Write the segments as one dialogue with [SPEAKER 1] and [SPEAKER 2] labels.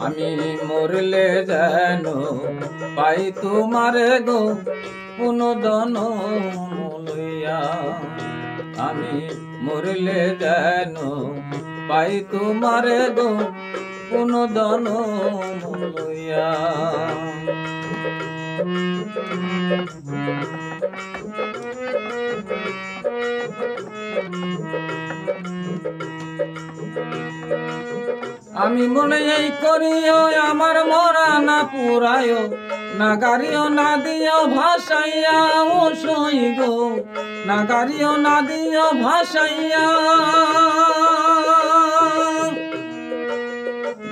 [SPEAKER 1] আমি মরলে যেন পাই তোমারে গো পুনঃ জনম লইয়া। আমি মরলে যেন পাই তোমারে গো পুনঃ জনম লইয়া। আমি মনে এই করিও আমার মরা না পুরায়ও, না গাড়িও না দিও ভাসাইয়া ও সই গো, না গাড়িও না দিও ভাসাইয়া।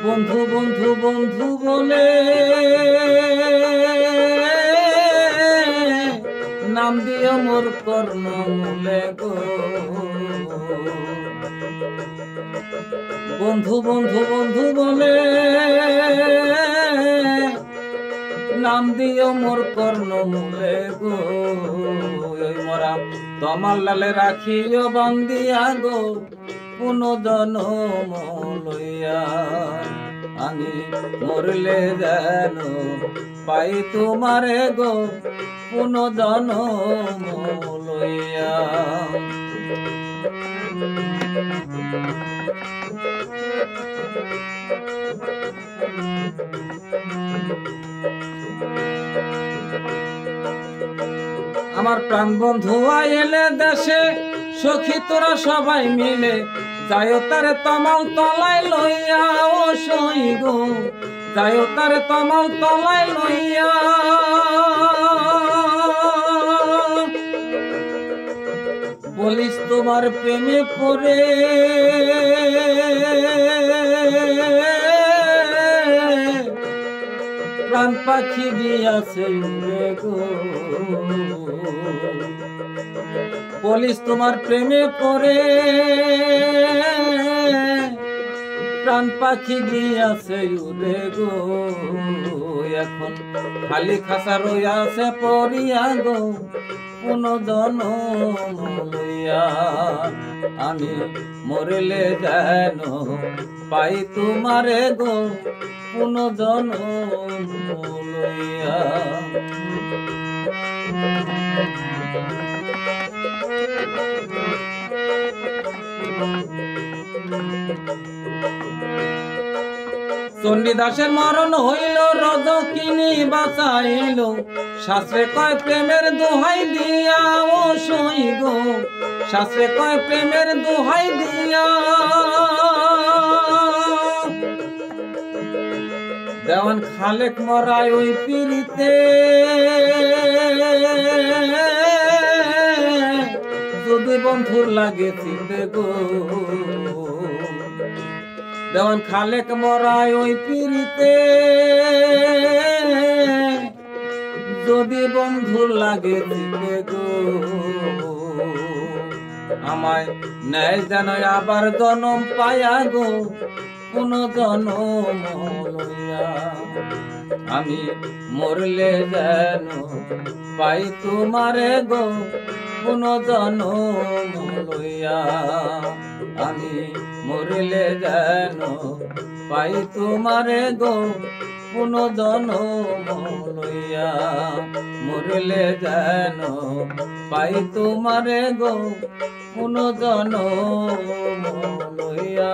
[SPEAKER 1] বন্ধু বন্ধু বন্ধু বলে নাম দিও মোর কর্ণমূলে গো। বন্ধু বন্ধু বন্ধু বলে নাম দিও মোর কর্ণমূলে গো। ওই মরা তোমার লালে রাখিও বান্দিয়া গো পুনঃ জনম লইয়া। আমি মরলে যেন পাই তোমারে গো পুনঃ জনম লইয়া। আমার প্রাণ বন্ধু আইলে দেশে সখী তোরা সবাই মিলে যাইও তারে তমাল তলায় লইয়া ও সই গো, যাইও তারে তমাল তলায় লইয়া। বলিস তোমার প্রেমে পড়ে প্রাণ পাখি গিয়াছে উড়ে গো। বলিস তোমার প্রেমে পড়ে প্রাণ পাখি গিয়াছে উড়ে গো। এখন খালি খাসা রইয়াছে পড়িয়া গো পুনঃ জনম লইয়া। আমি মরলে যেন পাই তোমারে গো পুনঃ জনম লইয়া। চণ্ডীদাসের মরণ হইল রজকিনী বাঁচাইল, শাস্ত্রে কয় প্রেমের দোহাই দিয়া ও সই গো, শাস্ত্রে কয় প্রেমের দোহাই দিয়া। দেওয়ান খালেক মরায় ওই পিড়িতে যদি বন্ধুর লাগে চিনতে গো। দেওয়ান খালেক মরায় ওই পিড়িতে যদি বন্ধুর লাগে চিনতে গো। আমায় নেয় যেন আবার জনম পায়া গো পুনঃ জনম লইয়া। আমি মরলে যেন পাই তোমারে গো পুনঃ জনম লইয়া। আমি মরলে যেন পাই তোমারে গো পুনঃ জনম লইয়া। মরলে যেন পাই তোমারে গো পুনঃ জনম লইয়া।